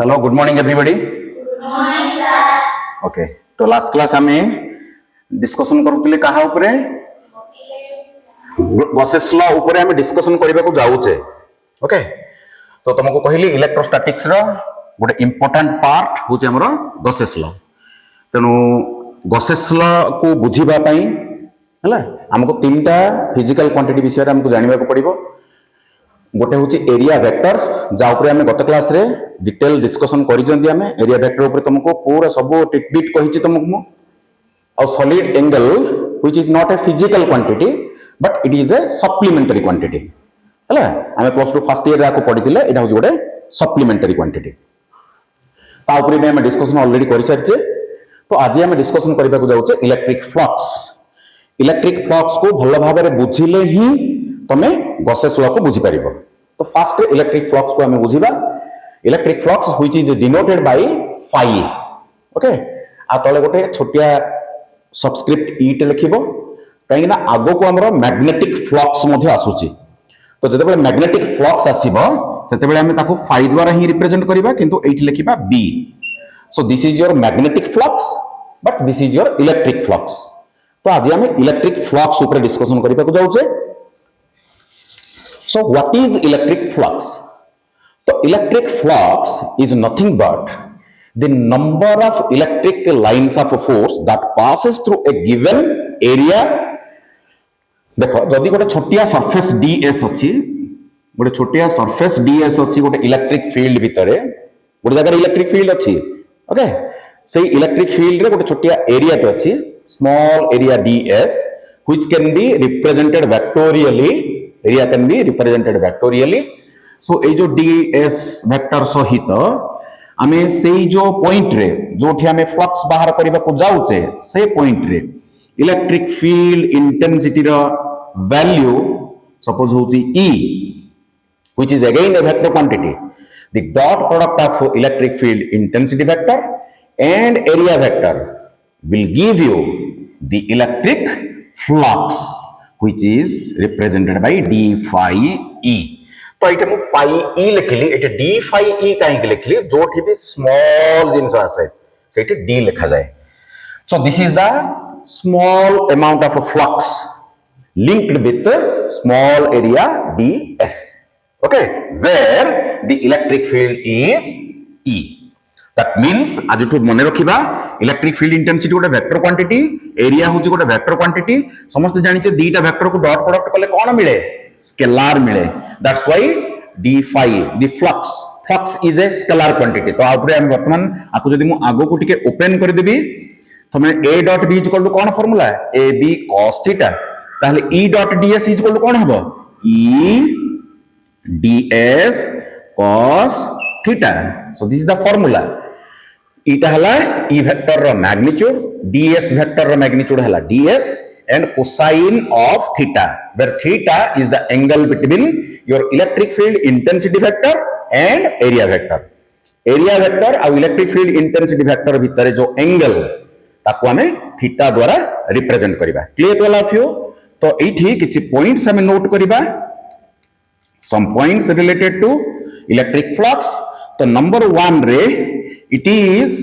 Hello good morning everybody. Okay, तो last class आम discussion करुले कहा उपरे गॉसेस लॉ उपरे आम डिस्कशन करने को जाऊचे। ओके, तो तुमको कहली इलेक्ट्रोस्टैटिक्स रो गोटे इंपोर्टेंट पार्ट हूँ आमर गॉसेस लॉ। तेणु गॉसेस लॉ को बुझीबा पई है आमको तीन टा फिजिकल क्वांटिटी विषय आमको जानवा को पड़ो। गोटे हूँ एरिया वेक्टर जाऊपर आम गत क्लास रे डिटेल डिस्कशन करिसेंती आम एरिया वेक्टर ऊपर तुमको पूरा सब टिटबिट कही तुमको और solid angle which is not a physical quantity but it is a supplementary quantity है। आम प्लस टू फर्स्ट इयर आपको पढ़ी यहाँ हूँ गोटे सप्लीमेंटरी क्वांटिटी ताऊपर भी आम डिस्कशन ऑलरेडी कर सारी। तो आज आम डिस्कशन करने को जाऊे इलेक्ट्रिक फ्लक्स। इलेक्ट्रिक फ्लक्स को भल भाव में बुझिले ही तमें गॉसेस लॉ को बुझीपार। तो फास्ट इलेक्ट्रिक फ्लक्स को आम बुझा। Electric flux which is denoted by phi. Okay, आ तले गोटे छोटिया सबस्क्रिप्ट ईट लिखिबो कहीं ना आगो को हमरो मैग्नेटिक फ्लक्स मध्ये आसुची। तो जते मैग्नेटिक फ्लक्स आसीबो सेते बेले हम ताको फाई द्वारा ही रिप्रेजेंट करिबा किंतु एठी लिखिबा बी। So this is your magnetic flux but this is your electric flux. तो आज हम इलेक्ट्रिक फ्लक्स ऊपर डिस्कशन करबा को जाउचे। So what is electric flux? So electric flux is nothing but the number of electric lines of force that passes through a given area. देखो जदि गोटे छोटिया सरफेस डीएस अच्छी गोटे छोटिया सरफेस डीएस अच्छी गोटे इलेक्ट्रिक फील्ड भितर गोटे जगह इलेक्ट्रिक फील्ड अच्छी। ओके, से इलेक्ट्रिक फील्ड रे गोटे छोटिया एरिया तो अच्छी small area DS which can be represented vectorially. Area can be represented vectorially. So ए जो ds वेक्टर सहित आमे से जो पॉइंट रे जोठी आमे फ्लक्स बाहर करबा को जाउचे से पॉइंट रे इलेक्ट्रिक फील्ड इंटेंसिटी रो वैल्यू सपोज होची E which is again a vector quantity. The dot product of electric field intensity vector and area vector will give you the electric flux which is represented by d phi e. तो ये मु phi e लिखली ये d phi e कहीं लिखली जोठी भी small जिनस आसे सेठी d लिखा जाए। So this is the small amount of a flux linked with the small area ds. Okay, where the electric field is E. That means आज तो मन रखिबा इलेक्ट्रिक फील्ड इंटेंसिटी गोटे वेक्टर क्वांटिटी एरिया होची गोटे vector quantity समस्त जानिचे दीटा vector co dot product कले कोन मिले scalar मिले। That's why d phi the flux is a scalar quantity. तो आउरे हम वर्तमान आको जदि मु आगो को टिके ओपन कर देबी तमे a dot b equal to कोन formula a b cos theta ताहले e dot ds equal to कोन हबो e ds cos theta. So this is the formula. इटा हला e वेक्टर रो मैग्नीट्यूड ds वेक्टर रो मैग्नीट्यूड हला ds and cosine of theta where theta is the angle between your electric field intensity vector and area vector. area vector और electric field intensity vector भितर जो angle ताको हमें theta द्वारा represent करिबा। Clear all of you? तो एठी किछि पॉइंट्स हमें नोट करिबा some points related to electric flux. तो नंबर 1 रे it is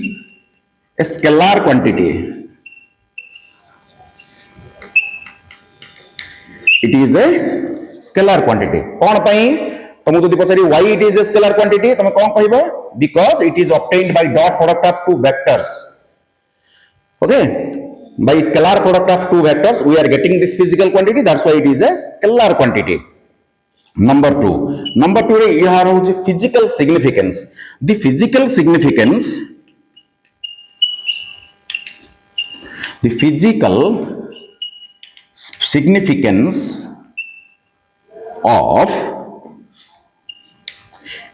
a scalar quantity. It is a scalar quantity. कौन पाई तुमको जदि पचारि why it is a scalar quantity तुम कौन कहबो because it is obtained by dot product of two vectors. Okay, by scalar product of two vectors we are getting this physical quantity. That's why it is a scalar quantity. Number 2 रे यहाँ होची physical significance. The physical significance of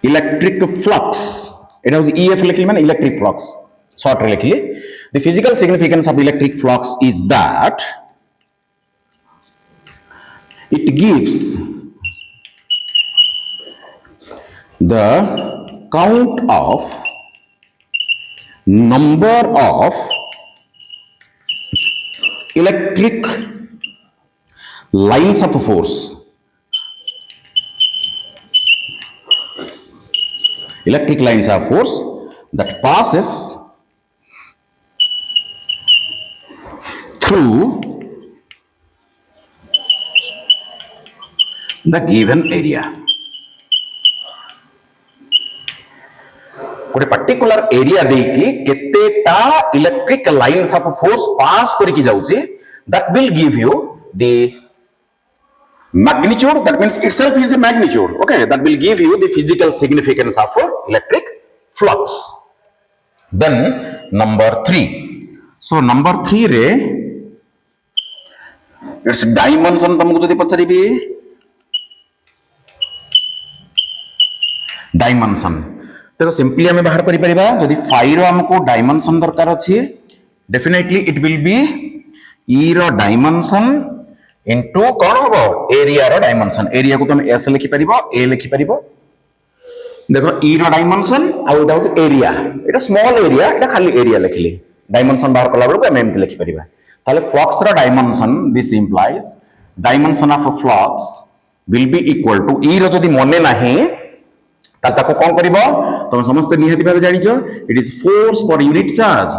electric flux এটা হচ্ছে EF লিখলি মানে electric flux short রে লিখলি the physical significance of electric flux is that it gives the count of number of electric lines of force electric lines of force that passes through the given area. गोटे particular area देकी केतेटा electric lines of force pass करके जाउची, that will give you the magnitude, that means itself is a magnitude, okay, that will give you the physical significance of electric flux. Then number 3, so number 3 रे its dimension तुमको जदि पचारिबी dimension देखो simply आम बाहर करि परिबा जदि phi रो हमको dimension दरकार अछि definitely it will be E रो डायमेंशन इनटू कोन होबो एरिया रो डायमेंशन एरिया को तुम एस लिखि परिबो ए लिखि परिबो देखो ई रो डायमेंशन आ एटा होछ एरिया एटा स्मॉल एरिया एटा खाली एरिया लिखली डायमेंशन बाहर कला बेलको हम एमति लिखि परिबा ताले फ्लक्स रो dimension this implies dimension of a flux will be equal to E रो जदि मने नाही ताको कौन करिबो तुम समस्त निहाती भाबे जानिचो it is force per unit charge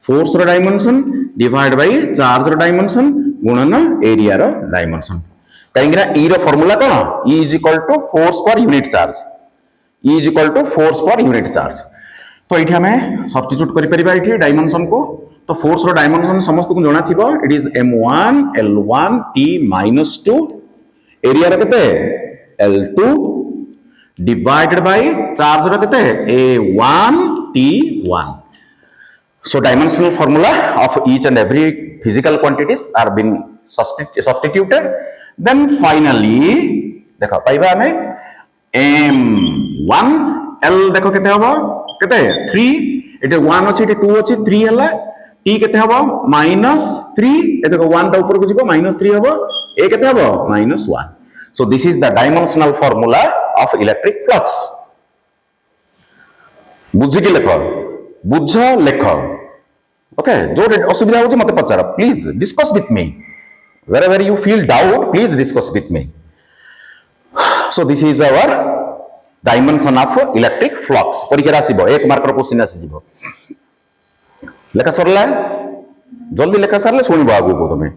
force रो डायमेंशन डिवाइड बाय चार्ज रो डायमेंशन गुणन एरिया रो डायमेंशन कहिंगरा ई रो फार्मूला कोन E is equal to force per unit charge E is equal to force per unit charge तो एठी हमें सब्स्टिट्यूट करि परिबा एठी डायमेंशन को तो फोर्स रो डायमेंशन समस्त को जणा थिबो it is m1 l1 t-2 area रो केते l2 divided by charge रो केते a1 t1 so dimensional formula of each and every physical quantities are been substituted then finally देखो पाइबा हमें m1 l देखो केते हबो केते 3 एटे 1 अछि एटे 2 अछि 3 हला t केते हबो -3 ए देखो 1 ता ऊपर को जिवो -3 हबो a केते हबो -1 so this is the dimensional formula of electric flux बुझी के लेखो बुझ लेखो ओके जो असुविधा होची मते पचार please discuss with me wherever you feel doubt please discuss with me so this is our dimension of electric flux परीक्षा आसीबो एक मार्कर क्वेश्चन आसी जिवो लेखा सरला जल्दी लेखा सरले सुनिबो आगु को तमे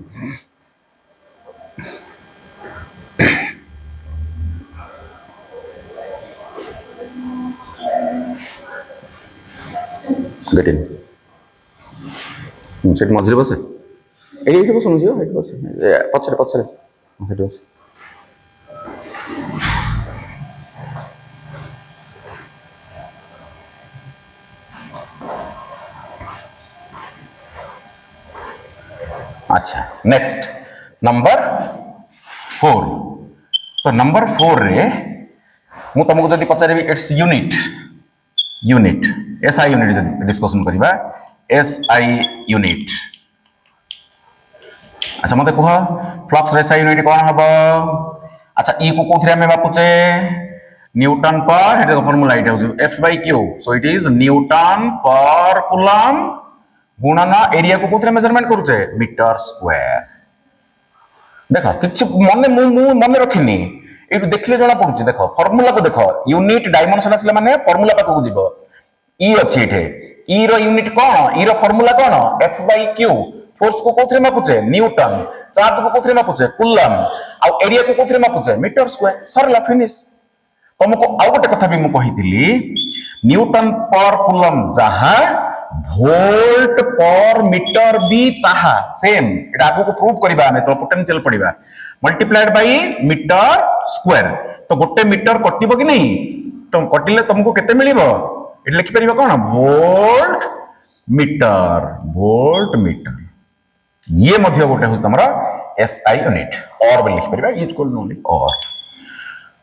get in सेट मझरे बसे एठी बस सुनुजियो एठी बस पछरे पछरे एठी बस अच्छा नेक्स्ट नंबर 4 तो नंबर 4 रे मु तुमको जदि पचारिबी इट्स यूनिट SI यूनिट जदि डिस्कशन करिबा SI यूनिट अच्छा मते कह फ्लक्स SI यूनिट कोन हबो अच्छा ई को कोथरे में बापुचे न्यूटन पर हेटा फार्मूला इटा हो F/Q so it is Newton पर कूलम गुणन एरिया को कोथरे मेजरमेंट करूचे मीटर स्क्वायर देखो किछ मन रखिनी एटु देखले जणा पडुची देखो फार्मूला को देखो यूनिट डायमेंशन असले माने फार्मूला पाको को जीवो ई अछि एठे ई रो यूनिट कोन ई रो फार्मूला कोन F/Q फोर्स को कोथरे मापुचे न्यूटन चार्ज को कोथरे मापुचे कूलम आ एरिया को कोथरे मापुचे मीटर स्क्वायर सरला फिनिश तुमको आ गोटे कथा भी मु कहितली न्यूटन पर कूलम जहा वोल्ट पर मीटर भी ताहा सेम एटा आगु को प्रूव करबा हमें तो पोटेंशियल पड़िबा मल्टीप्लाइड बाय मीटर स्क्वायर तो गोटे मीटर कटिबो कि नहीं तो कटिले तुमको केते मिलिबो एटा लिखि परिबा कोन वोल्ट मीटर ये मध्य गोटे हो तमरा SI यूनिट और भी लिखि परिबा इक्वल ओनली और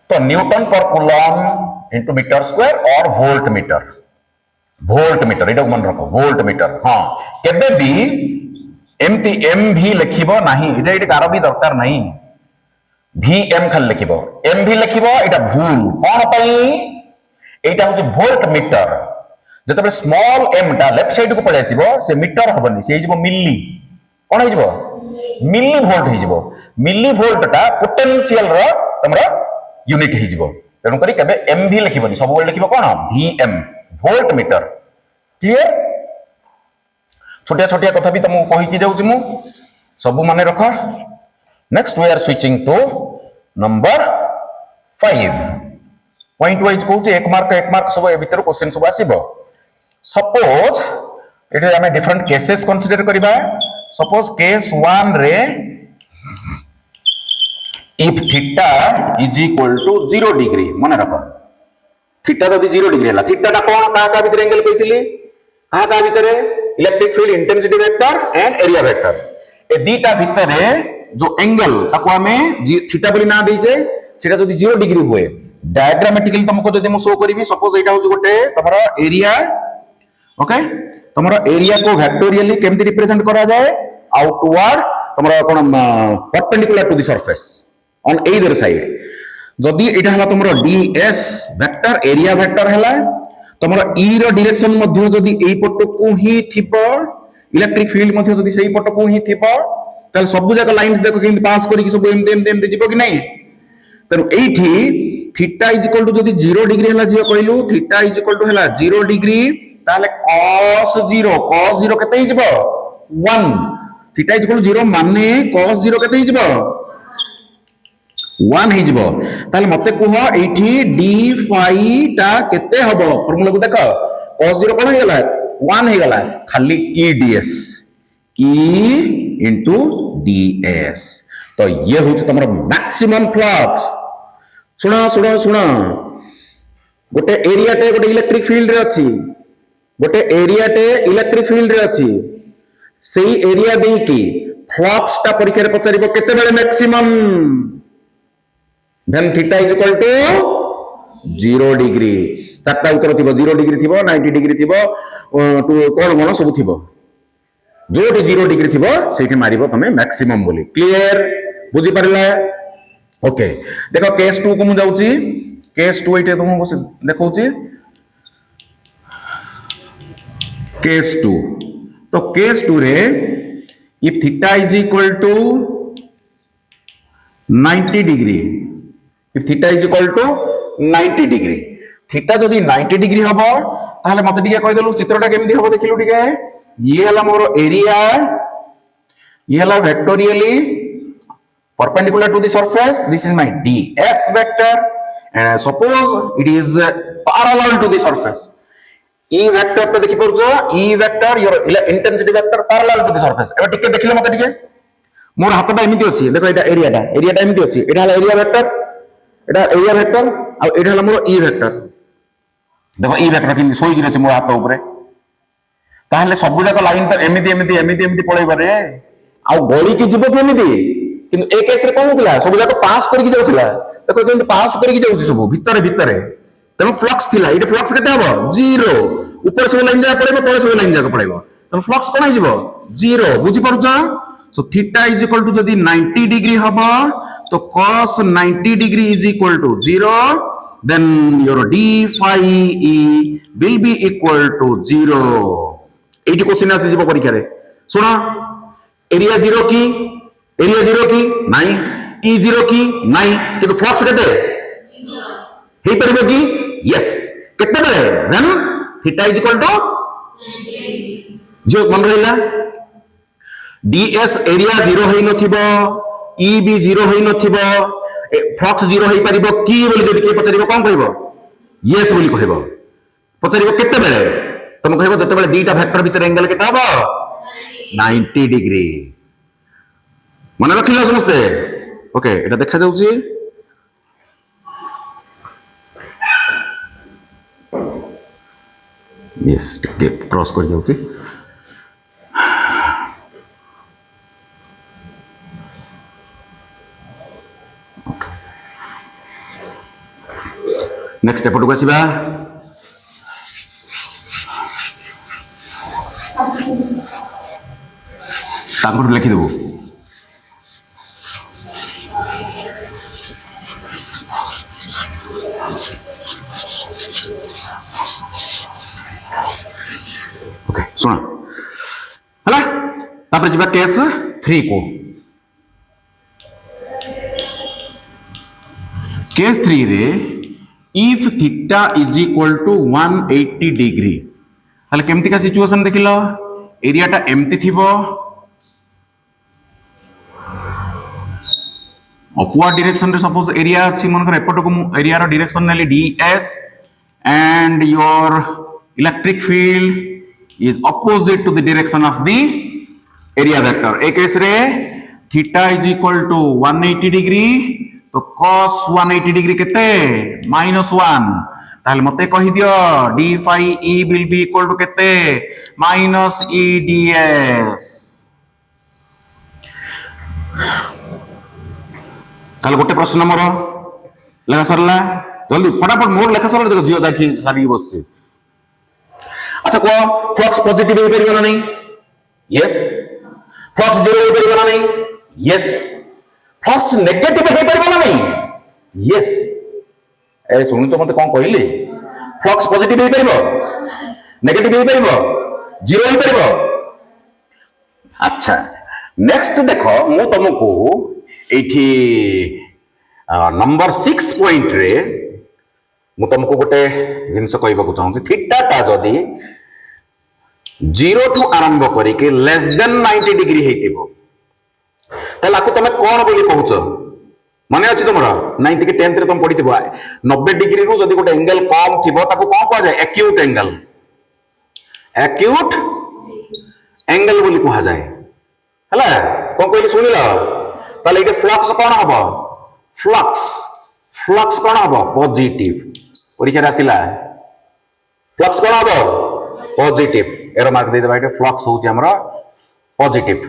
तो न्यूटन पर कूलम इनटू मीटर स्क्वायर और वोल्ट मीटर एटा मन रखो वोल्ट मीटर हां केबे भी एमती एम भी लिखिबो नाही एटा एटा कार भी दरकार नाही VM खाली लिखिबो एम भी लिखिबो एटा भूल कोन पई एटा हो वोल्ट मीटर जतबे स्मॉल m टा लेफ्ट साइड को पड़े आसीबो से मीटर हबनी से हिजबो मिली कोन हिजबो मिली वोल्ट हिजबो मिली वोल्ट टा पोटेंशियल रो तमरा यूनिट हिजबो तेनु करी केबे m भी लिखिबोनी सब वर्ड लिखिबो कोन VM वोल्ट मीटर क्लियर छोटिया छोटिया कथा भी तुमको कहि कि जाउची मु सब माने रख next we are switching to number 5 point wise कहूँ एक मार्क सब ए भीतर क्वेश्चन सब आसीबो सपोज इटे हमें डिफरेंट केसेस कंसीडर करिबा सपोज केस 1 रे if theta is equal to 0 degree मन रख थीटा जब 0 डिग्री है थीटा टा कौन का भीतर एंगल कहती का भीतर electric field intensity vector and area vector ए दीटा भीतर जो एंगल ताको हमें थीटा बोली ना देइछे सेटा जदी 0 डिग्री हुए डायग्रामेटिकली तुमको जदी मु शो करबी सपोज एटा हो गोटे तमरा एरिया ओके तमरा एरिया को वेक्टोरियली केमति रिप्रेजेंट करा जाए आउटवर्ड तमरा कोन perpendicular to the surface on either side जदी एटा हला तमरा ds वेक्टर एरिया वेक्टर हला तमरा e रो डायरेक्शन मध्ये जदी एई पट को ही थिबो इलेक्ट्रिक फील्ड मध्ये जदी सेई पट को ही थिबो ताल सब जगह लाइंस देखो कि पास करी कि सब एम जिवो कि नहीं तनु एठी थीटा इज इक्वल टू जदी 0 डिग्री हला जियो कहलु थीटा इज इक्वल टू हला 0 डिग्री ताले cos 0 केते हिजबो 1 थीटा इज इक्वल टू 0 माने cos 0 केते हिजबो 1 हिजबो ताले मते कुह एठी d phi टा केते हबो फार्मूला को देखो cos 0 कोन हेगला 1 हेगला खाली e ds e into ds तो ये होछ तमरो मैक्सिमम फ्लक्स सुना गोटे एरिया टे गोटे इलेक्ट्रिक फील्ड रे अछि गोटे एरिया टे इलेक्ट्रिक फील्ड रे अछि सेही एरिया दे की फ्लक्स टा परीक्षा रे पचारिबो केते बेले maximum then theta is equal to 0 degree चारटा उत्तर थिबो 0 डिग्री थिबो 90 डिग्री थिबो कोन सब थिबो जोटी 0 डिग्री थिबो सेठी मारिबो तमे मैक्सिमम बोली क्लियर बुझी परला ओके देखो केस 2 को मु जाउची केस 2 एटे तुमको देखौची केस 2 तो केस 2 रे if theta is equal to 90 degree if theta is equal to 90 degree theta जदी 90 डिग्री हबो ताहले मते टिके कहि देलु चित्रटा केमि हबो देखिलु टिके ये हला मोर एरिया ये हला vectorially perpendicular to the surface this is my ds vector and suppose it is parallel to the surface e vector पे देखि परजो e vector your intensity vector parallel to the surface एबे टिके देखिलो मते टिके मोर हातटा एमिति अछि देखो एटा एरियाटा एमिति अछि एटा हला एरिया वेक्टर आ एटा हला मोर e vector देखो e vector किन सोई गिर अछि मोर हात ऊपर ताहले सब जाक लाइन तो एमिति पळै बारे आ गोली की जीव केमिति किंतु एक केस रे कोन होतला सब जाक पास करके जाउतला देखो केमति पास करके जाउछि सब भीतर तनो फ्लक्स थिला इटे फ्लक्स केते हबो 0 ऊपर सब लाइन जा पड़ेबो तळे सब लाइन जा पड़ेबो तनो फ्लक्स कोन हिजबो 0 बुझी पड़छ so theta is equal to जदी 90 डिग्री हबो तो cos 90 degree is equal to 0 then your d phi e will be equal to 0 एटी क्वेश्चन आसी जीवो परीक्षा रे सुना एरिया 0 की नहीं e 0 की नहीं किंतु फ्लक्स केते हे परबो की यस केते बेले then theta is equal to जो मन रहिला ds एरिया 0 होई नथिबो e भी 0 होई नथिबो फ्लक्स 0 होई परिबो की बोली जदी के पचारिबो कोन कहबो यस बोली कहबो पचारिबो केते बेले तुम कहबो जते बेले दीटा वेक्टर भीतर एंगल केते हबो 90 डिग्री मन रखिलो समझते ओके एटा देखा जाउची यस टिके क्रॉस कर जाउची ओके नेक्स्ट एपट को आसीबा तापर लिखि देबो ओके सुना हला तापर जिबा केस 3 को केस 3 रे if theta is equal to 180 degree ताले केमती का सिचुएशन देखिलो एरियाटा एमती थिबो अपवर्ड डायरेक्शन रे सपोज एरिया अछि मनकर एपट को एरिया रो डायरेक्शन नेली ds and your electric field is opposite to the direction of the area vector ए केस रे theta is equal to 180 degree तो cos 180 डिग्री केते -1 ताले मते कहि दियो d phi e will be equal to केते -e ds ताले गोटे प्रश्न मोर लेखा सरला जल्दी फटाफट मोर लेखा सरला देखो जियो देखि सारी बसছে अच्छा को फ्लक्स पॉजिटिव हो परिबो ना नहीं यस फ्लक्स जीरो हो परिबो ना नहीं यस फ्लक्स नेगेटिव हो परिबो ना नहीं यस ए सुनु तो मते कोन कहिली फ्लक्स पॉजिटिव हो परिबो नेगेटिव हो परिबो जीरो हो परिबो अच्छा नेक्स्ट देखो मु तुमको एठी नंबर 6 पॉइंट रे मु तुमको गोटे जिनस कहबाकू चाहूँ थीटा टा जदि 0 टू आरंभ करिके लेस देन 90 डिग्री हेतिबो ताले आकु तमे कोन बोली कहउछ माने अछि तुमरा 9th के 10th रे तुम पढिथिबो 90 डिग्री रो जदि गोटे एंगल कम थिबो ताकू कोन कह जाय एक्यूट एंगल बोली कहा जाय हला कोन कहली सुनिला ताले इटे फ्लक्स कोन हबो फ्लक्स कोन हबो पॉजिटिव परीक्षा आसिला फ्लक्स कोन हबो पॉजिटिव एरो मार्क दे देबा इटे फ्लक्स होउची हमरा पॉजिटिव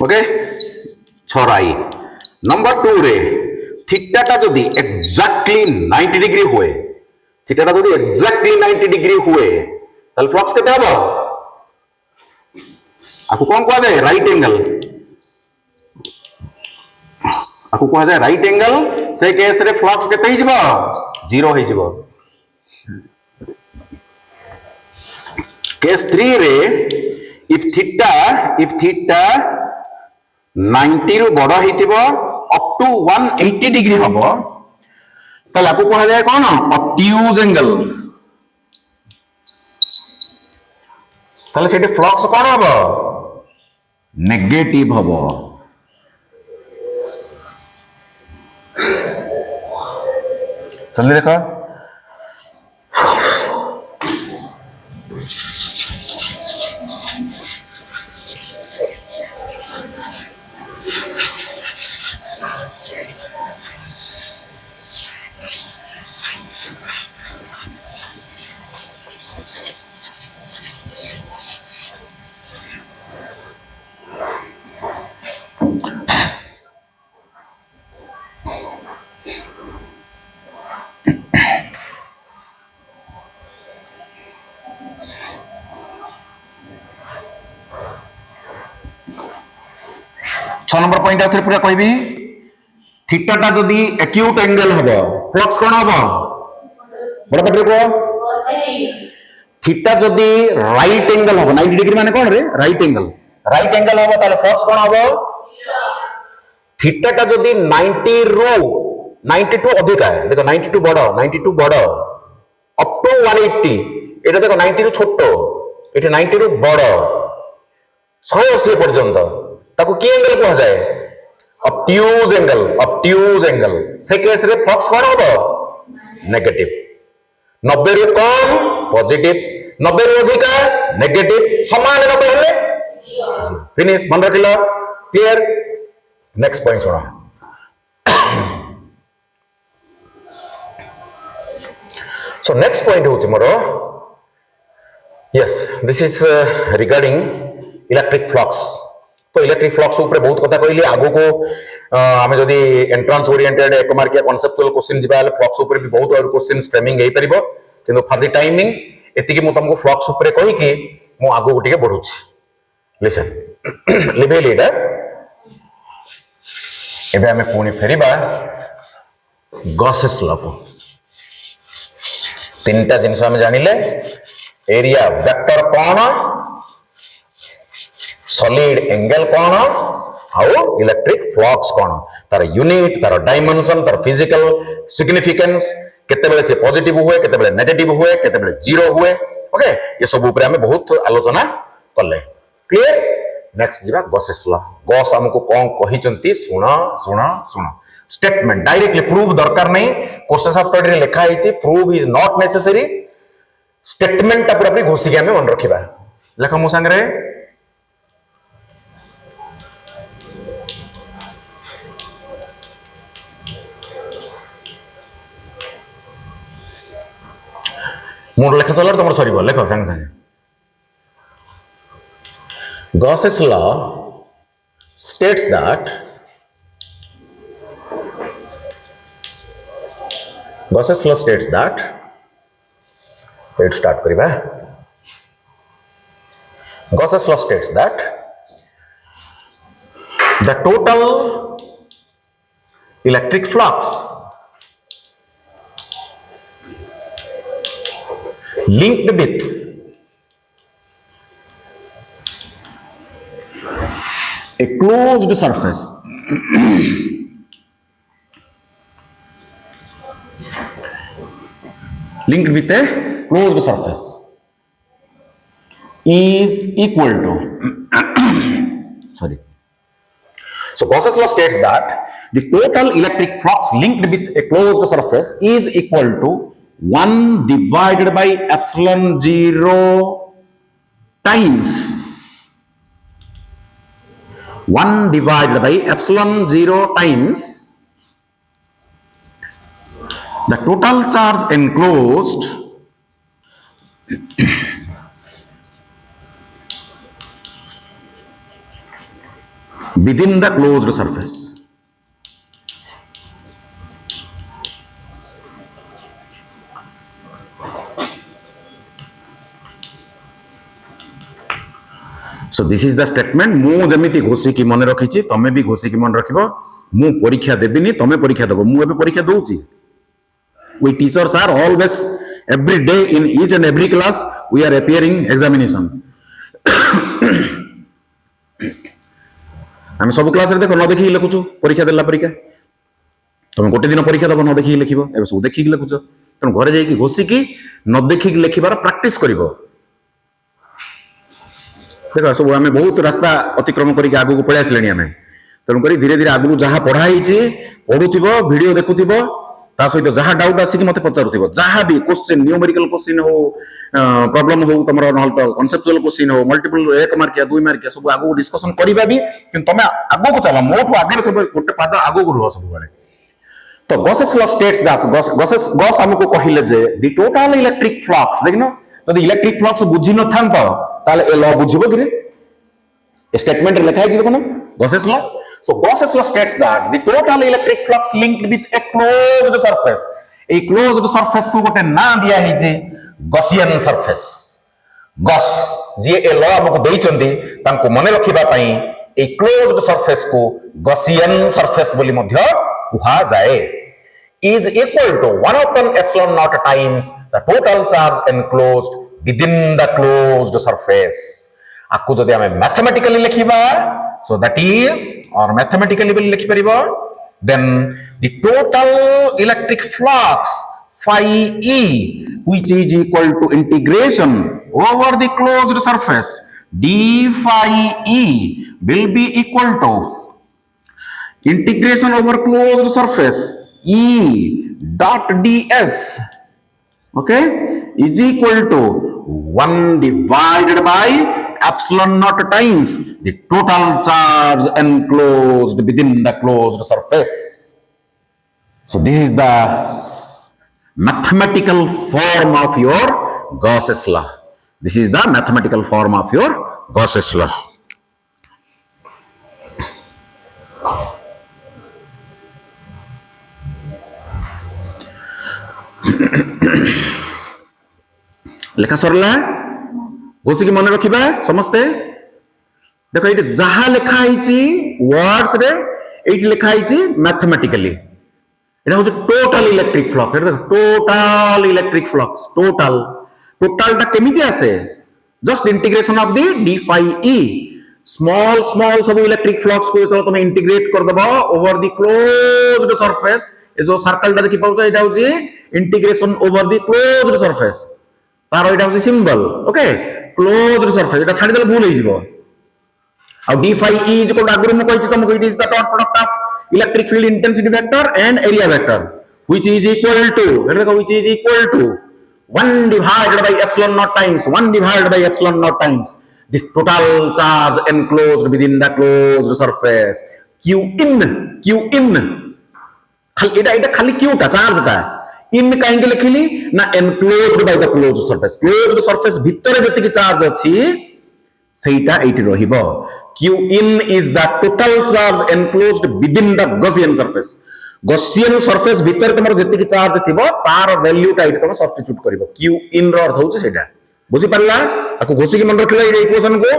ओके छोराई नंबर 2 रे थीटा टा जदी एग्जैक्टली 90 डिग्री हुए थीटा टा जदी एग्जैक्टली 90 डिग्री हुए ताले फ्लक्स केते हबो आकु कोन कह जाय राइट एंगल आकु कह जाय राइट एंगल से केस रे फ्लक्स केते हिजबो 0 हिजबो केस 3 रे इफ थीटा 90 रु बड़ हिथिबो अप टू 180 डिग्री हबो ताले आकु कह जाय कोन ऑब्ट्यूज एंगल ताले सेठी फ्लक्स कोन हबो नेगेटिव हबो चल देखा छ नंबर पॉइंट आथरे पूरा कहबी थीटा टा जदी एक्यूट एंगल हबो फ्लक्स कोन हबो बड़ पटरे को थीटा जदी राइट एंगल हबो 90 डिग्री माने कोन रे राइट एंगल हबो ताले फ्लक्स कोन हबो थीटा टा जदी 90 रो 92 अधिक है देखो 92 बड़ अप टू 180 एटा देखो 90 रो छोटो एटा 90 रो बड़ 180 पर्यंत ताको की एंगल कहा जाए ऑब्ट्यूज एंगल से केस रे फ्लक्स कोन होबो नेगेटिव 90 रो कम पॉजिटिव 90 रो अधिक नेगेटिव समान 90 हेले फिनिश मन रखिलो क्लियर नेक्स्ट पॉइंट सुनो सो नेक्स्ट पॉइंट होची मोर yes this is regarding electric flux तो इलेक्ट्रिक फ्लक्स ऊपर बहुत कथा कहली आगो को आमे जदी एंट्रेंस ओरिएंटेड एक मार्किया कांसेप्चुअल क्वेश्चन जिबा फ्लक्स ऊपर भी बहुत और क्वेश्चंस फ्रेमिंग हेई परिबो किंतु फॉर द टाइमिंग एतिकी मु तुमको फ्लक्स ऊपर कहि कि मु आगो को टिके बढ़ुछि लिसन लिबेल एटा एबे हमें पुनी फेरिबा गॉसेस लॉ को तीनटा जिनस हम जानिले एरिया वेक्टर कोन सॉलिड एंगल कोन आउ इलेक्ट्रिक फ्लक्स कोन तार यूनिट तार डायमेंशन तार फिजिकल सिग्निफिकेंस केतेबेले से पॉजिटिव हुए केतेबेले नेगेटिव हुए केतेबेले जीरो हुए ओके ये सब ऊपर हमें बहुत आलोचना कले क्लियर नेक्स्ट जीवा गॉसेस लॉ गॉस हमको कौन कहिचंती सुना सुना सुना स्टेटमेंट डायरेक्टली प्रूव दरकार नहीं क्वेश्चन ऑफ स्टडी रे लिखा है prove is not necessary statement टा पूरा घोषिक आम मन रखा लेख मो सांगे मोर लेखा चल तुम सर लेख सांगे सांगे Gauss's law states that Gauss's law states that wait start करिबा Gauss's law states that the total electric flux linked with a closed surface linked with a closed surface is equal to sorry so Gauss's law states that the total electric flux linked with a closed surface is equal to 1 divided by epsilon 0 times 1 divided by epsilon 0 times the total charge enclosed within the closed surface. So this is the statement मु जमिति घोषी की मन रखी तमे भी घोषी की मन रखिबो मु परीक्षा देबिनी तमे परीक्षा देबो मु एबे परीक्षा दउची we teachers are always every day in each and every class we are appearing examination हम सब क्लास रे देखो न देखि लिखुछु परीक्षा देला परीक्षा तमे गोटे दिन परीक्षा दबो न देखि लिखिबो एबे सब देखि लिखुछु तने घरे जाई कि घोषी की न देखि लिखिबार प्रैक्टिस करिवो देखो सब आम बहुत रास्ता अतिक्रम करके आगू पड़े आसले आम तेणुक धीरे धीरे आगू जहाँ पढ़ाई पढ़ुव भिडियो देखुव ता सहित जहाँ डाउट आसिक मत पचारू जहाँ भी क्वेश्चन न्यूमेरिकल क्वेश्चन हो प्रॉब्लम हो तुम ना तो कनसेप्चुअल क्वेश्चन हो मल्टीपल 1 मार्किया 2 मार्किया सब आगू डिस्कशन करवा भी कि तुम आगू को चल मोठू आगे गोटे पाद आगू को रुह सब तो Gauss's law states that Gauss हमको कहले जे the total electric flux देखिनो यदि इलेक्ट्रिक फ्लक्स बुझी न था ताले ए लॉ बुझिबो कि स्टेटमेंट लिखा है देखो ना Gauss's law so Gauss's law states that the total electric flux linked with a closed surface a closed surface को गोटे ना दिया है जे Gaussian surface Gauss J a law हमको देइचंदी तांको मने रखिबा पई ए क्लोज्ड सरफेस को Gaussian surface बोली मध्य कुहा जाए is equal to 1 upon epsilon naught times the total charge enclosed within the closed surface. आपको जदि हमें mathematically लिखिबा so that is or mathematically भी लिखि परिबो then the total electric flux phi e which is equal to integration over the closed surface d phi e will be equal to integration over closed surface E dot ds okay is equal to 1 divided by epsilon naught times the total charge enclosed within the closed surface. So this is the mathematical form of your Gauss's law. This is the mathematical form of your Gauss's law. लेखा सरला घोषी की मन रखिबा समस्ते देखो ये जहाँ लिखा words रे ये लिखा मैथमेटिकली ये हूँ total electric flux total electric flux total टा केमिति आसे just integration of the d phi e small small सब इलेक्ट्रिक फ्लक्स को तो तुम इंटीग्रेट कर दबो ओवर द क्लोज्ड सरफेस ए जो सर्कल टा देखि पाउछ एटा होची integration over the closed surface तार एटा होची सिंबल ओके क्लोज्ड सरफेस एटा छाडी देले भूल हे जिवो आ d phi e is equal to आगुरु म कहिछि तुमको it is the dot product of electric field intensity vector and area vector which is equal to which is equal to 1 divided by epsilon naught times 1 divided by epsilon naught times the total charge enclosed within the closed surface q in खाली एटा खाली q टा charge टा इन काहे के लिखिली ना enclosed by the closed surface भितर जति की चार्ज अछि सेटा एटी रहिबो q in is the total charge enclosed within the Gaussian surface भितर तमर जति की चार्ज थिबो तार वैल्यू टा एटी तम सब्स्टिट्यूट करबो q in रो अर्थ होछि सेटा बुझी पारला ताको घोषी के मन रखला ए इक्वेशन को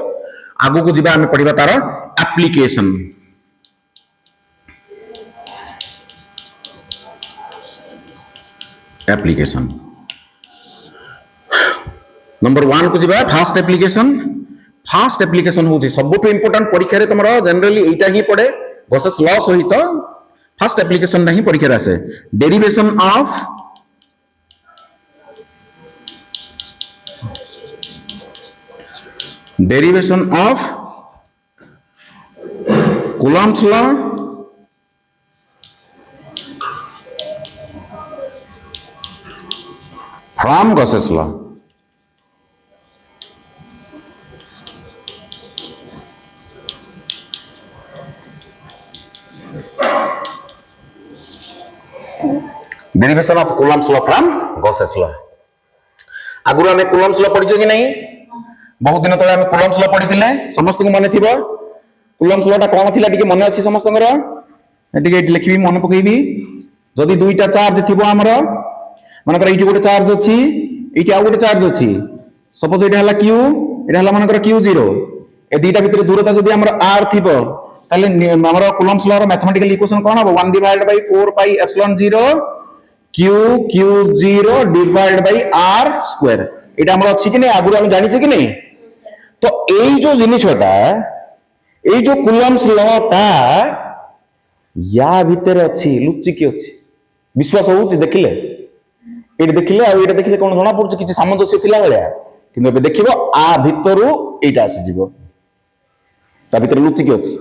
आगु को जिबा हमें पढिबा तार एप्लीकेशन नंबर 1 को जिबा फास्ट एप्लीकेशन होछि सबटु इंपोर्टेंट परीक्षा रे तमरो जनरली एटा ही पड़े गॉसेस लॉ सहित फास्ट एप्लीकेशन नहीं परीक्षा रे आसे derivation of Coulomb's law from Gauss's law. Derivation of Coulomb's law from Gauss's law. आगुरु हमें Coulomb's law पढ़िছো कि नहीं बहुत दिन तले हम Coulomb's law पढ़िथिले समस्त को माने थिबो Coulomb's law टा कोन थिला टिके माने अछि समस्तंगर टिके एटी लिखिबी मन पकेबी जदी दुईटा चार्ज थिबो हमरो मानकर एटी गोटे चार्ज अछि एटी आ गोटे चार्ज अछि सपोज एटा हला q एटा हला मानकर q0 ए दुईटा भितर दूरता जदी हमरो r थिबो ताले हमरो Coulomb's law रो मैथमेटिकल इक्वेशन कोन हबो 1 divided by 4 pi epsilon 0 q0 divided by r square एटा हमरो अछि कि नै आगुरु हम जानि छै कि नै तो एई जो जिनिसटा एई जो Coulomb's law टा या भीतर अछि लुचि की अछि विश्वास होउछि देखिले एट देखिले आ एटा देखिले कोन जणा पड़छ किछि सामंजस्य थिला बेले किंतु एबे देखिबो आ भीतरु एटा आसी जीवो ता भीतर लुचि की अछि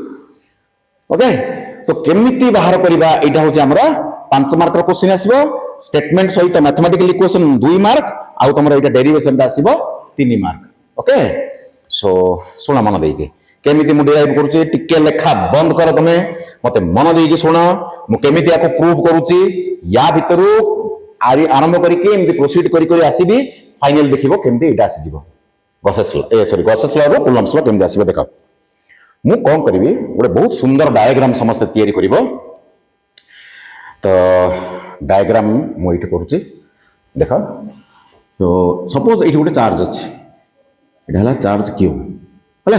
ओके सो केमिति बाहर करबा एटा होछि हमरा 5 मार्क रो क्वेश्चन आसीबो स्टेटमेंट सहित मैथमेटिकल इक्वेशन 2 मार्क आ तमरा एटा डेरिवेशन दा आसीबो 3 मार्क ओके सो सुना मन देके केमिति मु डिराइव करूची टिके लेखा बंद कर तमे मते मन देके सुना मु केमिति याको प्रूव करूची या भितरु आरी आरंभ करिके एमति प्रोसीड करि करि आसीबी फाइनल देखिबो केमिति एटा आसी जीवो गॉसेस लॉ रो Coulomb's law केमिति आसीबो देखा मु कोन करबी गोटे बहुत सुंदर डायग्राम समस्त तयारी करिवो तो डायग्राम मु एठी करूची देखा तो सपोज एठी गोटे चार्ज अछि एटा हला चार्ज q हला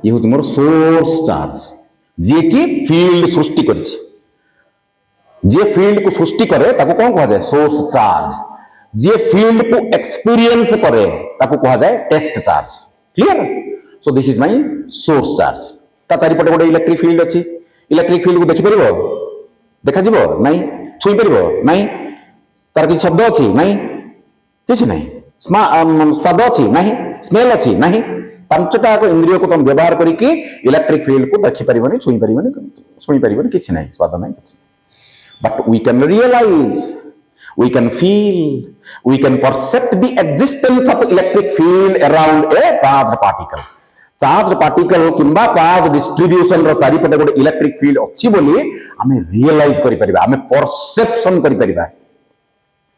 ये होत मोर सोर्स चार्ज जे कि फील्ड सृष्टि करछि जे फील्ड को सृष्टि करे ताको कोन कहा जाय सोर्स चार्ज जे फील्ड को एक्सपीरियंस करे ताको कहा जाय test charge clear so this is my source charge ता चारि पटे गोटे इलेक्ट्रिक फील्ड अछि इलेक्ट्रिक फील्ड को देखि परिबो देखा जिवो नाही छुई परिबो नाही तार कि शब्द अछि नाही किछ नाही स्वाद अछि नाही स्मेल अछि नाही पांचटा को इंद्रिय को तुम व्यवहार करिके इलेक्ट्रिक फील्ड को देखि परिबनी छुई परिबनी सुनी परिबनी किछ नाही स्वाद नाही किछ but we can realize we can feel we can perceive the existence of electric field around a charged particle किंबा चार्ज डिस्ट्रीब्यूशन रो चारि पटे गोटे इलेक्ट्रिक फील्ड अछि बोली हमें रियलाइज करि परिबा हमें परसेप्शन करि परिबा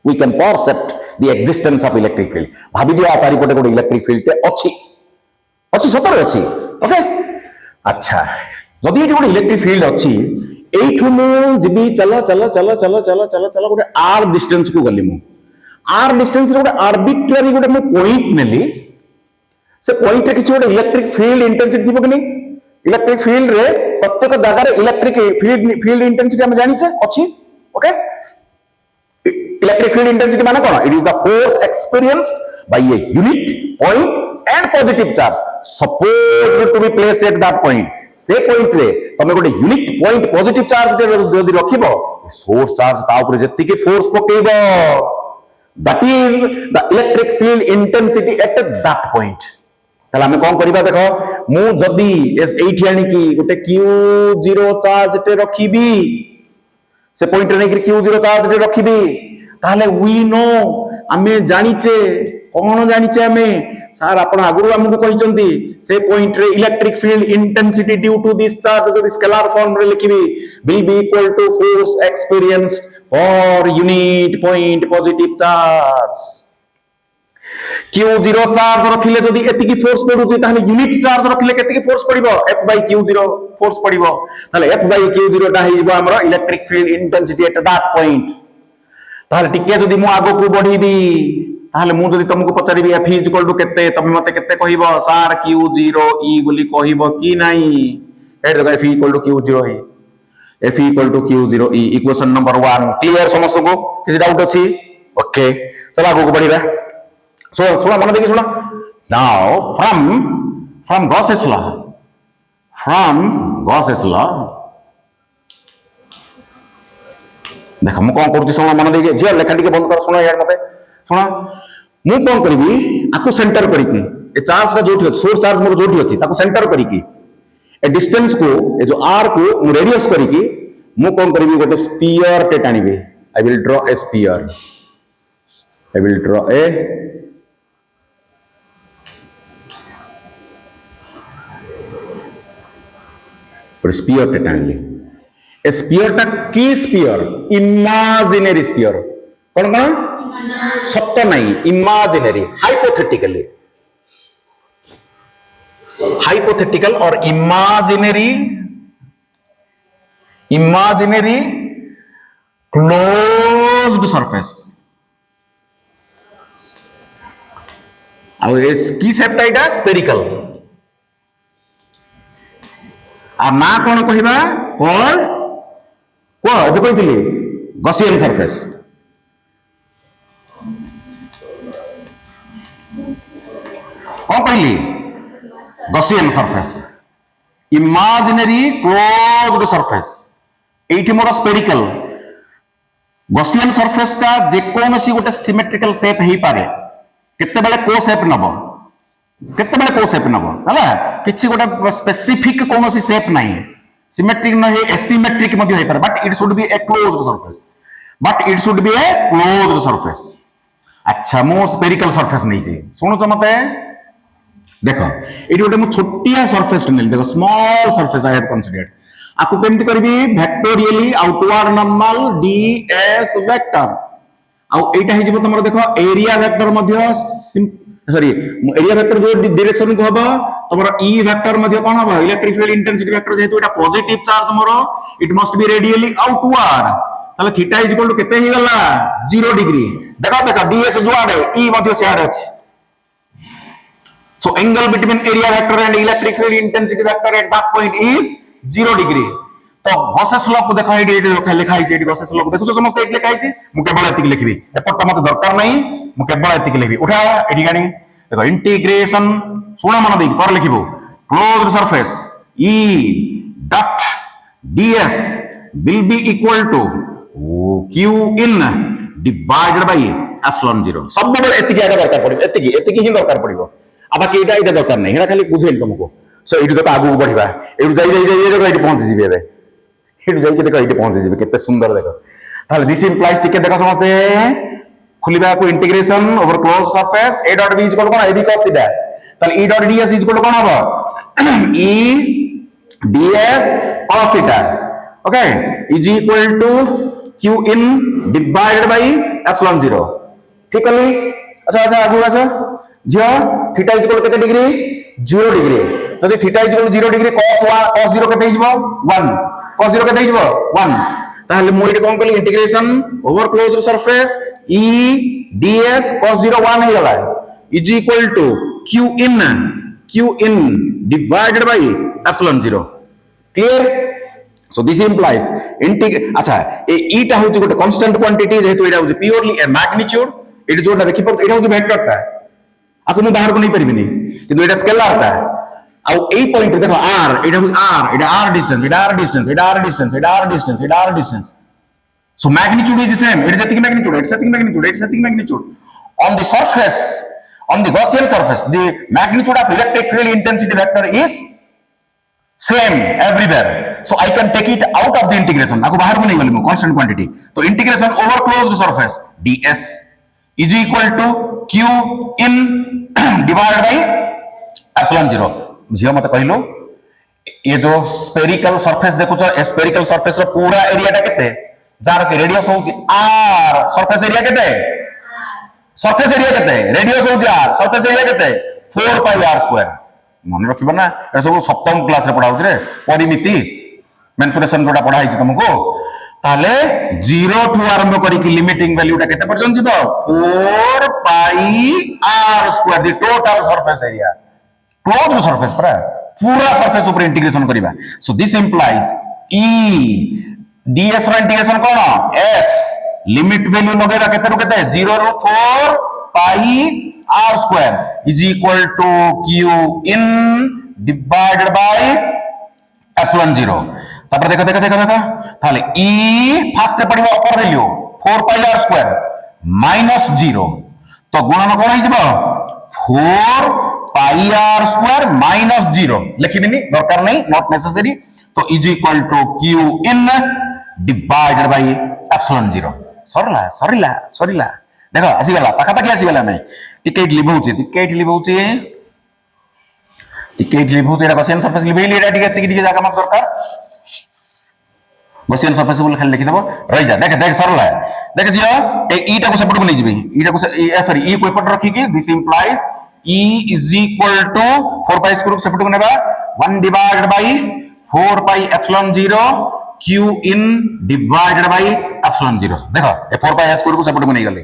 we can perceive the existence of electric field भाबी दिया चारि पटे गोटे इलेक्ट्रिक फील्ड ते अछि सतरे अछि ओके अच्छा जदि एटी गोटे इलेक्ट्रिक फील्ड अछि एठु मु जिबी चलो गोटे r डिस्टेंस को गली मु r डिस्टेंस रे गोटे आर्बिट्ररी गोटे मु पॉइंट नेली से पॉइंट रे किछ गोटे इलेक्ट्रिक फील्ड इंटेंसिटी दिबो कि नै इलेक्ट्रिक फील्ड रे प्रत्येक जगह रे इलेक्ट्रिक फील्ड इंटेंसिटी हम जानि छै अछि ओके इलेक्ट्रिक फील्ड इंटेंसिटी माने कोन it is the force experienced by a unit point and positive charge supposed to be placed at that point. से पॉइंट रे तमे गोटे यूनिट पॉइंट पॉजिटिव चार्ज जदि रखिबो सोर्स चार्ज ता ऊपर जति के फोर्स पकेइबो that is the electric field intensity at that point. ताले हमें कोन करिबा देखो मु जदि एठी आनी की गोटे Q0 चार्ज टे रखिबी से पॉइंट रे नै Q0 चार्ज टे रखिबी ताले वी नो आमे जानिचे कौन जानिचे आमे सर आपण आगुरु हमकु कहिसंती से पॉइंट रे electric field intensity due to this charge जो स्केलर फॉर्म रे लिखिबी will be equal to force experienced for unit point positive charge. Q0 charge रखिले जदि एतिकी फोर्स पडुची ताहले यूनिट चार्ज रखिले केतिकी फोर्स पडिबो F by Q0 फोर्स पडिबो ताहले F by Q0 टा हिबो हमरो electric field intensity at that point. ताहले टिके जदि मु आगो को बढ़ीबी ताहले मु जदि तुमको पचारिबी F इक्वल टू केते तमे मते केते कहिबो सर Q0 E बोली कहिबो कि नाही एट देखो F equal to Q0 E F equal to Q0 E equation number 1 clear समस्त को किसी डाउट अछि ओके चलो आगो को बढ़ीबा। सो सुना मन देखि सुना नाउ फ्रॉम गॉसेस लॉ देख मु कोन करछि सुना मन देखि जे लेखा टिके बंद कर सुना यार मते सुना मु कोन करबी आकु सेंटर करिके ए चार्ज का जोठी अछि सोर्स चार्ज मोर जोठी अछि ताकु सेंटर करिके ए डिस्टेंस को ए जो r को मु रेडियस करिके मु कोन करबी गोटे स्फीयर टे टानिबे I will draw a sphere I will draw a sphere टे टानिले ए स्फीयर टा की स्फीयर इमेजिनरी स्फीयर कोन कोन सत्य नहीं इमेजिनरी हाइपोथेटिकल और इमेजिनरी क्लोज्ड सरफेस अब की सेप्टा इटा स्फेरिकल आ ना कोन कहिबा कॉल्ड को जे कहितली गॉसियन सरफेस कौन कहली Gaussian surface imaginary closed surface एठी मोर स्फेरिकल गॉसियन सरफेस का जे कोनसी गोटे सिमेट्रिकल शेप हेई पारे केते बेले को शेप नबो हला किछि गोटे स्पेसिफिक कोनसी शेप नाही सिमेट्रिक न हे एसिमेट्रिक मध्ये हेई पारे but it should be a closed surface अच्छा मो स्फेरिकल सरफेस नहीं जे सुनो तो मते देखो एटी गोटे मु छोटिया सरफेस नेल देखो small surface I have considered आपको केमति करबी vectorially outward normal ds vector आ एटा हे जिवो तमरो देखो एरिया वेक्टर मध्ये सॉरी एरिया वेक्टर जो डायरेक्शन को हबो तमरो e वेक्टर मध्ये कोन हबो इलेक्ट्रिक फील्ड इंटेंसिटी वेक्टर जेतु एटा पॉजिटिव चार्ज मोरो it must be radially outward ताले थीटा इज इक्वल टू केते ही गला 0 डिग्री देखो ds जुआडे e मध्ये सेड अछि so angle between area vector and electric field intensity vector at that point is 0 degree तो गॉसेस लॉ को देखो एडी लिखा है एडी गॉसेस लॉ को देखो समस्त एडी लिखा है मु केवल एतिक लिखबी एपट मते दरकार नहीं मु केवल एतिक लिखबी उठा एडी गानी देखो इंटीग्रेशन सुना मन देख पर लिखिबो closed surface e dot ds will be equal to q in divided by epsilon 0 सब बड़ एतिक आगे दरकार पड़िबो एतिक ही दरकार पड़िबो अब बाकी एटा दरकार नहीं हेरा खाली बुझेल तुमको सो एडी तो आगु बढ़िबा एडी जाई एडी पहुंच जिबे एबे एडी जाई देखो एडी पहुंच जिबे केते सुंदर देखो ताले दिस इंप्लाइज टिके देखो समझते खुलिबा को integration over close surface a dot b equal कोन a b cos थीटा ताले e डॉट ds इक्वल कोन हबो e ds cos theta okay is equal to q in divided by epsilon 0 ठीक है अच्छा आगु आसा जो थीटा इज इक्वल केते डिग्री 0 डिग्री जदि theta is equal 0 degree cos 0 केते हिजबो 1 cos 0 केते हिजबो 1 ताहले मु एटे कोन कली integration over closed surface e ds cos 0 1 हे गला is equal to q in divided by epsilon 0 clear so this implies अच्छा e टा होची गोटे कांस्टेंट क्वांटिटी जेहेतु एटा होची प्योरली ए मैग्नीट्यूड एटा जोटा देखि पर एटा होची वेक्टर टा आपको मैं बाहर को नहीं परिबिनी किंतु एटा स्केलार था आउ ए पॉइंट देखो r Etah r distance Etah r distance Etah r distance Etah r distance Etah r distance so magnitude is same it is setting magnitude it is setting magnitude it is setting magnitude on the surface on the Gaussian surface the magnitude of electric field intensity vector is same everywhere so I can take it out of the integration आपको बाहर को नहीं गली constant quantity तो integration over closed surface ds is equal to q in divided by epsilon 0 झियो मत कहलो ये जो स्पेरिकल सरफेस देखो स्पेरिकल सरफेस रो पूरा एरिया टा केते जार के रेडियस होची r सरफेस एरिया केते रेडियस होची r सरफेस एरिया केते 4 पाई r स्क्वायर मन रखिबो ना ए सब सप्तम क्लास रे पढा होछ रे परिमिति मेंसुरेशन जोटा पढा हिची तुमको ताले 0 टू आरंभ करी की लिमिटिंग वैल्यू टा केते पर्यंत जिवो 4 pi r square the total surface area closed surface पर पूरा सरफेस ऊपर इंटीग्रेशन करिबा so this implies e ds रो इंटीग्रेशन कोन s लिमिट वैल्यू लगेगा केते रु केते 0 रो 4 pi r square is equal to q in divided by epsilon 0 तापर देखो ताले e फास्ट रे पड़िबो upper value 4 pi r square minus 0 तो गुणन कोन हिजबो 4 पाई r स्क्वायर माइनस 0 लिखिबिनी दरकार नहीं नॉट नेसेसरी तो is equal to q in divided by epsilon 0 सरिला देखो आसी गला पाखा पाखी आसी गला नै टिकेट लिबौची एटा गॉसियन सरफेस लिबेली एटा टिके जागा मत दरकार गॉसियन सरफेस बोल खाली लिखि देबो रहि जा देख सरला देख जियो ए ई टा को सेपरेट को नै जिबे ई टा को सॉरी ई को एपट रखी के this implies e is equal to 4 pi square separate को नेबा 1 divided by 4 pi epsilon 0 q in divided bye epsilon 0 देखो ए 4 pi स्क्वायर को सेपरेट को नै गले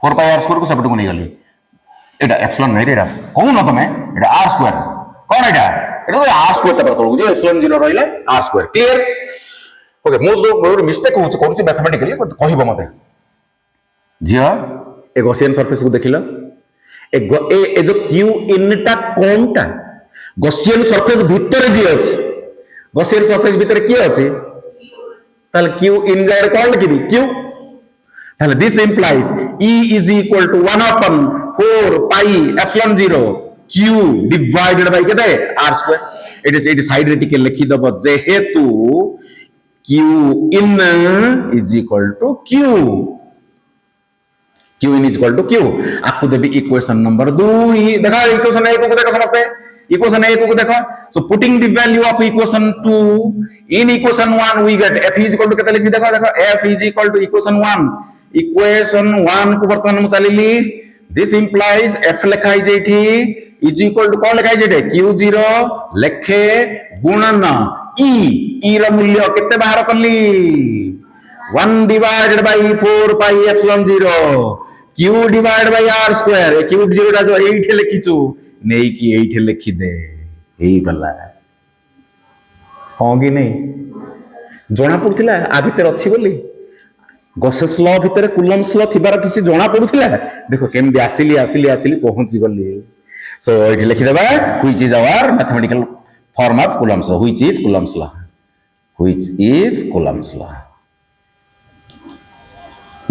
4 pi r स्क्वायर को सेपरेट को नै गले एटा epsilon नै रेडा कहू न तमे एटा r स्क्वायर कोन एटा एटा r स्क्वायर ता तळको जो epsilon 0 रहिला r स्क्वायर क्लियर ओके मोर मिस्टेक होछ करछि मैथमेटिकली कहिबो मते जिया ए गॉसियन सरफेस को देखिला ए जो क्यू इन टा कौन टा गॉसियन सरफेस भीतर जी अछि गॉसियन सरफेस भीतर की अछि ताल क्यू इन जायर कौन लिखिबी क्यू ताल this implies e is equal to 1 upon 4 pi epsilon 0 q divided by केते r square it is side रे टिके लिखि दबो जेहेतु q in is equal to q q in is equal to q आपको देबी equation number 2 देखा equation 1 को देखो समझते इक्वेशन 1 को देखो so putting the value of equation 2 in equation 1 we get f is equal to केते लिखि देखो f is equal to equation 1 को वर्तमान में चलिली दिस इंप्लाइज f लिखाई जेठी is equal to कोन लिखाई जेठे q0 लेखे गुणन e रो मूल्य केते बाहर करली 1 divided by 4 pi epsilon 0 q divide by r square q 0 रा जो एठे लिखिचू नेई की एठे लिखि दे एई गला होगी नहीं जोना पड़थिला आ भीतर अछि बोली गॉसेस लॉ भीतर कुलम्स लॉ थिबार किसी जोना पड़थिला देखो केम आसिली पहुंची गली सो एठे लिखि देबा which is our mathematical form of Coulomb's law which is Coulomb's law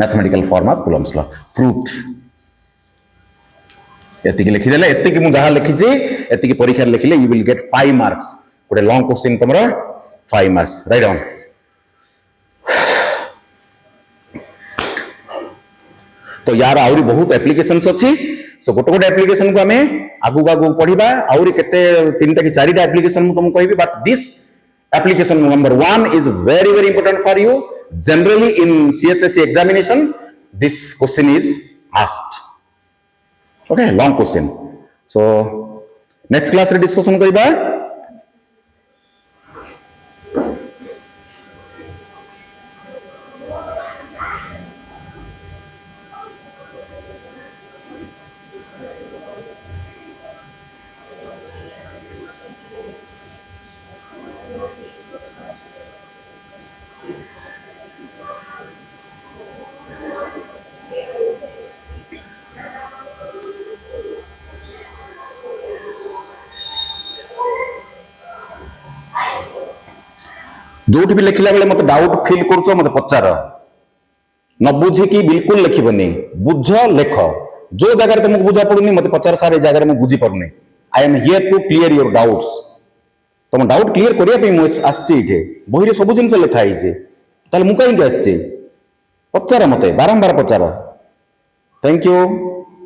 mathematical form of Coulomb's law proved एतिकी लिखि देले एतिकी मु जहा लिखि जे एतिकी परीक्षा लिखिले यू विल गेट 5 मार्क्स गोटे लॉन्ग क्वेश्चन तमरा 5 मार्क्स राइट डाउन तो यार आउरी बहुत एप्लीकेशंस अछि सो गोटे एप्लीकेशन को हमें आगु पढ़िबा आउरी केते तीनटा कि चारिटा एप्लीकेशन मु तुमको कहबी but this application number 1 is very important for you generally in chsc examination this question is asked okay long question so next class re discussion kariba जो भी लिखला बेले मत डाउट फील करूछ मत पचार न बुझी कि बिल्कुल लिखबनी बुझ लेख जो जगह तुमको बुझा पड़ुनी मत पचार सारे जगह में बुझी पारुनी I am here to clear your doubts तुम डाउट क्लियर करने आसचे बही सब जिन लिखाई ताल मु कहीं आसचे पचार मत बारंबार पचार थैंक यू।